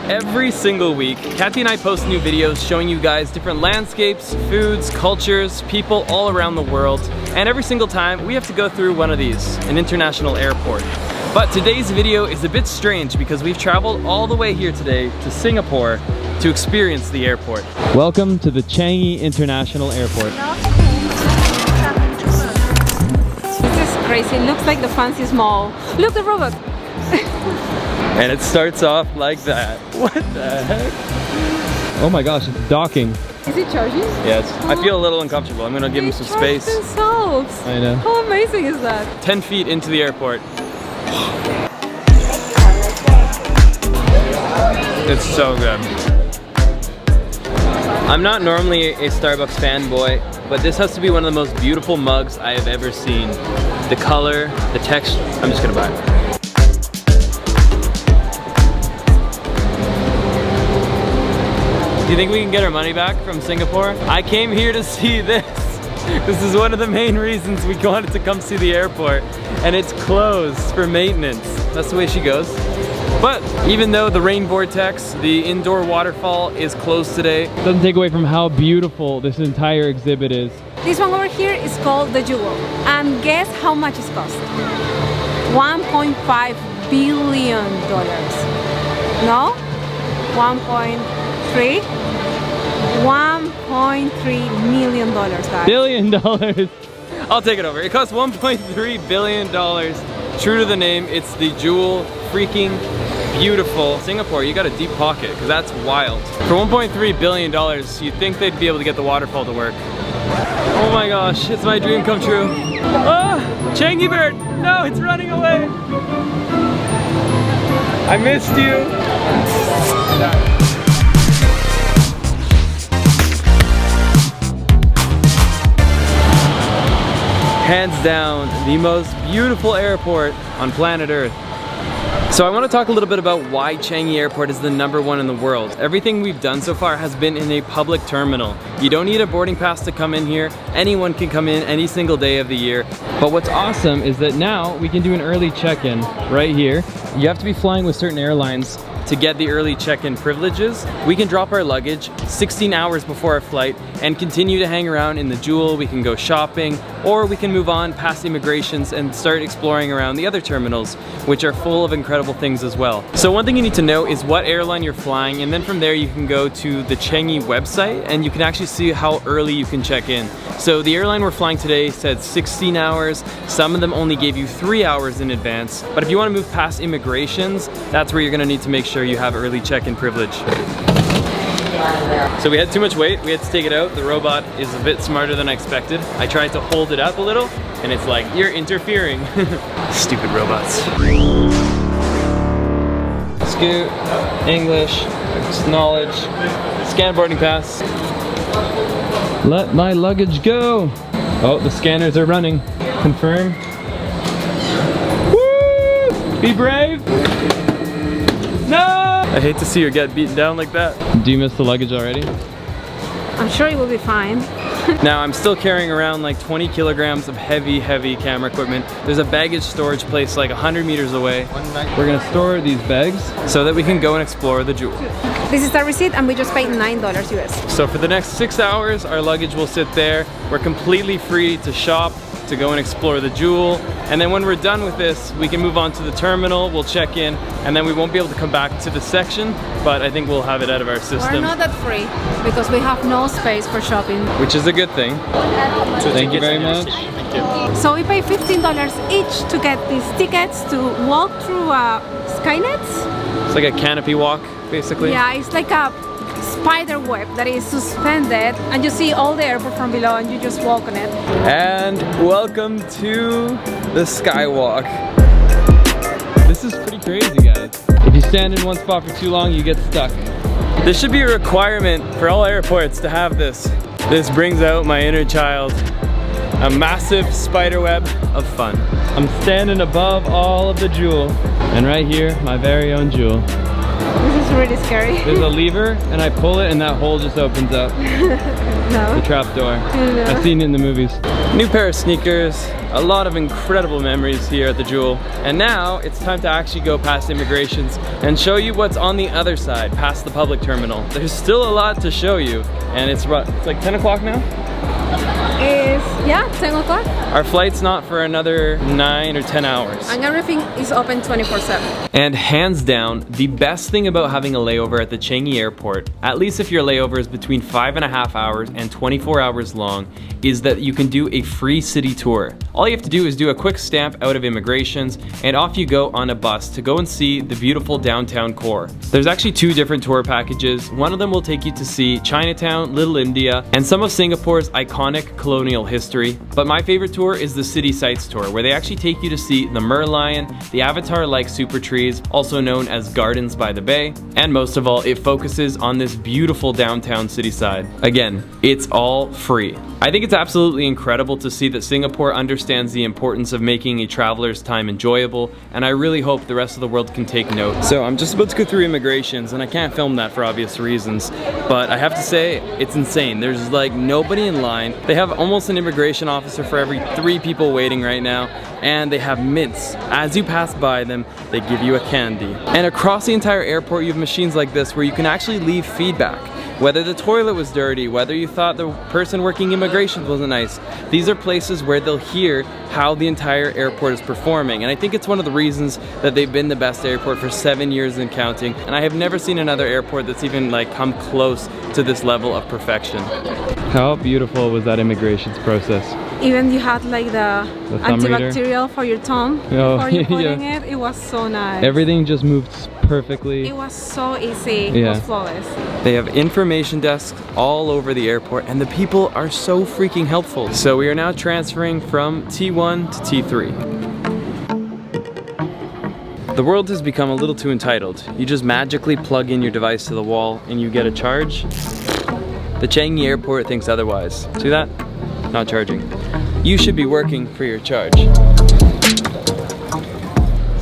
Every single week, Kathy and I post new videos showing you guys different landscapes, foods, cultures, people all around the world. And every single time, we have to go through one of these, an international airport. But today's video is a bit strange because we've traveled all the way here today to Singapore to experience the airport. Welcome to the Changi International Airport. This is crazy. It looks like the fancy mall. Look, the robot. And it starts off like that. What the heck? Oh my gosh, it's docking. Is it charging? Yes. I feel a little uncomfortable. I'm gonna give him some space. Themselves. I know. How amazing is that? 10 feet into the airport. It's so good. I'm not normally a Starbucks fanboy, but this has to be one of the most beautiful mugs I have ever seen. The color, the texture, I'm just gonna buy it. Do you think we can get our money back from Singapore? I came here to see this. This is one of the main reasons we wanted to come see the airport, and it's closed for maintenance. That's the way she goes. But even though the rain vortex, the indoor waterfall is closed today, it doesn't take away from how beautiful this entire exhibit is. This one over here is called the Jewel. And guess how much it cost? $1.5 billion. No? 1.3? $1.3 million, guys. $1 billion. I'll take it over. It costs $1.3 billion. True to the name, it's the Jewel. Freaking beautiful. Singapore, you got a deep pocket, because that's wild. For $1.3 billion, you'd think they'd be able to get the waterfall to work. Oh my gosh, it's my dream come true. Oh, Changi bird! No, it's running away! I missed you! Hands down, the most beautiful airport on planet Earth. So I want to talk a little bit about why Changi Airport is the #1 in the world. Everything we've done so far has been in a public terminal. You don't need a boarding pass to come in here. Anyone can come in any single day of the year. But what's awesome is that now we can do an early check-in right here. You have to be flying with certain airlines to get the early check-in privileges. We can drop our luggage 16 hours before our flight and continue to hang around in the Jewel. We can go shopping, or we can move on past immigrations and start exploring around the other terminals, which are full of incredible things as well. So one thing you need to know is what airline you're flying, and then from there you can go to the Changi website and you can actually see how early you can check in. So the airline we're flying today said 16 hours. Some of them only gave you 3 hours in advance. But if you want to move past immigrations, that's where you're going to need to make sure you have early check-in privilege. So we had too much weight, we had to take it out. The robot is a bit smarter than I expected. I tried to hold it up a little, and it's like, you're interfering. Stupid robots. Scoot, English, acknowledge, scan boarding pass. Let my luggage go. Oh, the scanners are running. Confirm. Woo! Be brave. No! I hate to see her get beaten down like that. Do you miss the luggage already? I'm sure it will be fine. Now I'm still carrying around like 20 kilograms of heavy camera equipment. There's a baggage storage place like 100 meters away. We're gonna store these bags so that we can go and explore the Jewel. This is our receipt and we just paid $9 US. So for the next 6 hours, our luggage will sit there. We're completely free to shop, to go and explore the Jewel. And then when we're done with this, we can move on to the terminal, we'll check in, and then we won't be able to come back to the section, but I think we'll have it out of our system. We're not that free because we have no space for shopping. Which is a good thing. So thank you very much. Thank you. So we pay $15 each to get these tickets to walk through Skynet. It's like a canopy walk, basically. Yeah, it's like a spider web that is suspended and you see all the airport from below and you just walk on it. And welcome to the skywalk. This is pretty crazy, guys. If you stand in one spot for too long, you get stuck. This should be a requirement for all airports to have this. This brings out my inner child. A massive spider web of fun. I'm standing above all of the Jewel. And right here, my very own Jewel. This is was really scary. There's a lever and I pull it and that hole just opens up. No. The trap door. No. I've seen it in the movies. New pair of sneakers. A lot of incredible memories here at the Jewel. And now it's time to actually go past immigrations and show you what's on the other side, past the public terminal. There's still a lot to show you, and it's like 10 o'clock now? Yeah, 10 o'clock. Our flight's not for another 9 or 10 hours. And everything is open 24/7. And hands down, the best thing about having a layover at the Changi airport, at least if your layover is between 5.5 hours and 24 hours long, is that you can do a free city tour. All you have to do is do a quick stamp out of immigrations, and off you go on a bus to go and see the beautiful downtown core. There's actually 2 different tour packages. One of them will take you to see Chinatown, Little India, and some of Singapore's iconic colonial history. But my favorite tour is the City Sights tour, where they actually take you to see the 𝗦𝗨𝗕𝗦𝗘𝗢𝗓 the Avatar-like super trees, also known as Gardens by the Bay, and most of all, it focuses on this beautiful downtown city side. Again, it's all free. I think it's absolutely incredible to see that Singapore understands the importance of making a traveler's time enjoyable, and I really hope the rest of the world can take note. So I'm just about to go through immigrations, and I can't film that for obvious reasons, but I have to say, it's insane. There's like nobody in line. They have almost an immigration officer for every 3 people waiting right now, and they have mints. As you pass by them, they give you a candy. And across the entire airport, you have machines like this where you can actually leave feedback. Whether the toilet was dirty, whether you thought the person working immigrations wasn't nice, these are places where they'll hear how the entire airport is performing. And I think it's one of the reasons that they've been the best airport for 7 years and counting. And I have never seen another airport that's even like come close to this level of perfection. How beautiful was that immigrations process? Even you had like the antibacterial for your tongue before you putting it. It was so nice. Everything just moved perfectly. It was so easy. Yeah. It was flawless. They have information desks all over the airport, and the people are so freaking helpful. So we are now transferring from T1 to T3. The world has become a little too entitled. You just magically plug in your device to the wall and you get a charge. The Changi airport thinks otherwise. See that? Not charging. You should be working for your charge.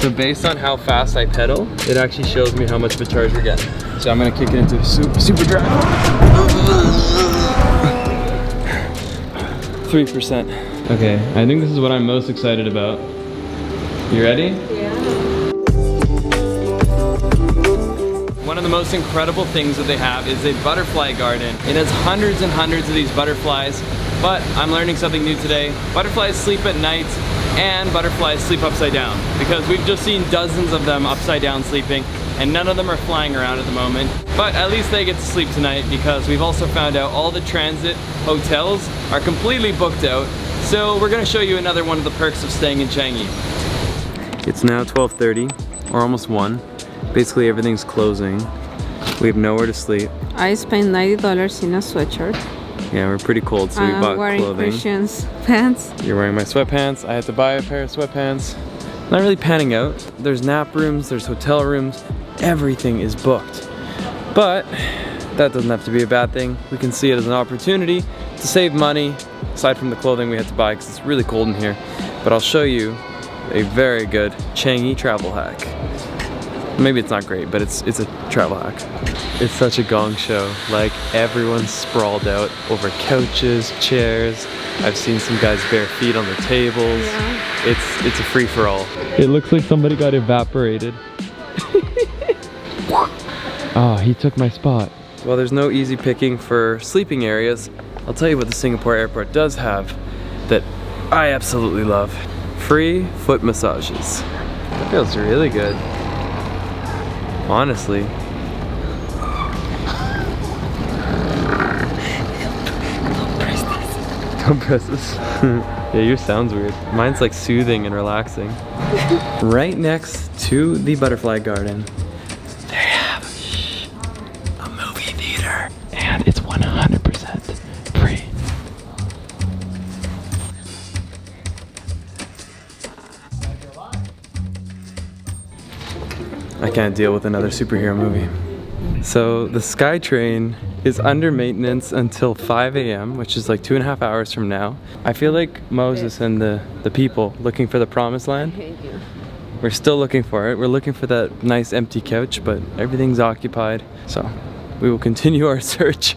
So based on how fast I pedal, it actually shows me how much of a charge we're getting. So I'm gonna kick it into super drive. 3%. Okay, I think this is what I'm most excited about. You ready? Yeah. One of the most incredible things that they have is a butterfly garden. It has hundreds and hundreds of these butterflies, but I'm learning something new today. Butterflies sleep at night, and butterflies sleep upside down, because we've just seen dozens of them upside down sleeping, and none of them are flying around at the moment. But at least they get to sleep tonight, because we've also found out all the transit hotels are completely booked out. So we're gonna show you another one of the perks of staying in Changi. It's now 12:30, or almost 1. Basically everything's closing. We have nowhere to sleep. I spent $90 in a sweatshirt. Yeah, we're pretty cold, so we bought I'm wearing clothing. Christian's pants. You're wearing my sweatpants. I had to buy a pair of sweatpants. Not really panning out. There's nap rooms, there's hotel rooms. Everything is booked. But that doesn't have to be a bad thing. We can see it as an opportunity to save money, aside from the clothing we had to buy because it's really cold in here. But I'll show you a very good Changi travel hack. Maybe it's not great, but it's a travel hack. It's such a gong show. Like, everyone's sprawled out over couches, chairs. I've seen some guys bare feet on the tables. Yeah. It's a free-for-all. It looks like somebody got evaporated. Oh, he took my spot. Well, there's no easy picking for sleeping areas. I'll tell you what the Singapore airport does have that I absolutely love. Free foot massages. That feels really good. Honestly. Don't press this. Yeah, yours sounds weird. Mine's like soothing and relaxing. Right next to the butterfly garden, they have a movie theater. And it's 100% free. I can't deal with another superhero movie. So the SkyTrain is under maintenance until 5 a.m., which is like 2.5 hours from now. I feel like Moses and the people looking for the promised land. I hate you. we're still looking for it. We're looking for that nice empty couch, but everything's occupied. So we will continue our search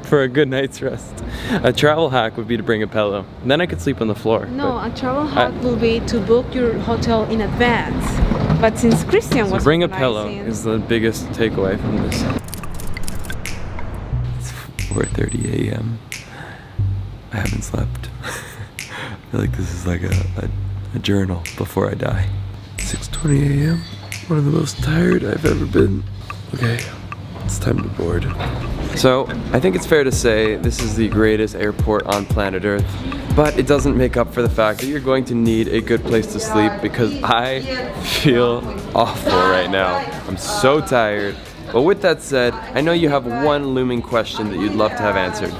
for a good night's rest. A travel hack would be to bring a pillow. And then I could sleep on the floor. No, a travel hack will be to book your hotel in advance. But since Christian was bring a pillow is the biggest takeaway from this. It's 4:30 a.m. I haven't slept. I feel like this is like a journal before I die. 6:20 a.m. One of the most tired I've ever been. Okay, it's time to board. So, I think it's fair to say this is the greatest airport on planet Earth, but it doesn't make up for the fact that you're going to need a good place to sleep because I feel awful right now. I'm so tired. But with that said, I know you have one looming question that you'd love to have answered.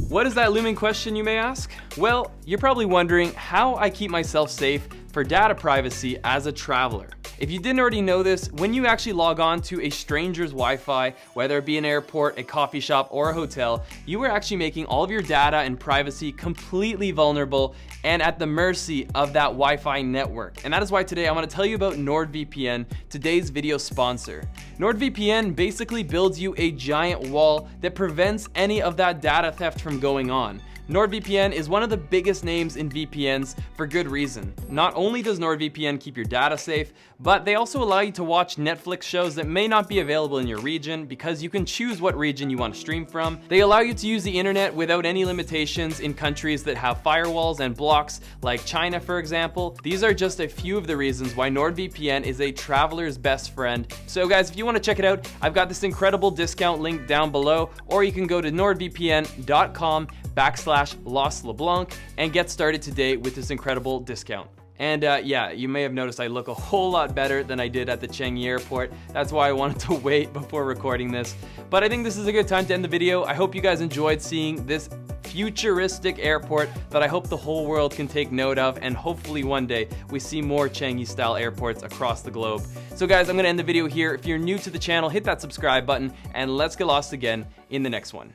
What is that looming question, you may ask? Well, you're probably wondering how I keep myself safe for data privacy as a traveler. If you didn't already know this, when you actually log on to a stranger's Wi-Fi, whether it be an airport, a coffee shop, or a hotel, you are actually making all of your data and privacy completely vulnerable and at the mercy of that Wi-Fi network. And that is why today I want to tell you about NordVPN, today's video sponsor. NordVPN basically builds you a giant wall that prevents any of that data theft from going on. NordVPN is one of the biggest names in VPNs for good reason. Not only does NordVPN keep your data safe, but they also allow you to watch Netflix shows that may not be available in your region because you can choose what region you want to stream from. They allow you to use the internet without any limitations in countries that have firewalls and blocks, like China, for example. These are just a few of the reasons why NordVPN is a traveler's best friend. So guys, if you want to check it out, I've got this incredible discount link down below, or you can go to nordvpn.com/𝗧𝗨𝗥𝗡𝗦 and get started today with this incredible discount. And yeah, you may have noticed I look a whole lot better than I did at the Changi airport. That's why I wanted to wait before recording this. But I think this is a good time to end the video. I hope you guys enjoyed seeing this futuristic airport that I hope the whole world can take note of, and hopefully one day we see more Changi style airports across the globe. So guys, I'm gonna end the video here. If you're new to the channel, hit that subscribe button and let's get lost again in the next one.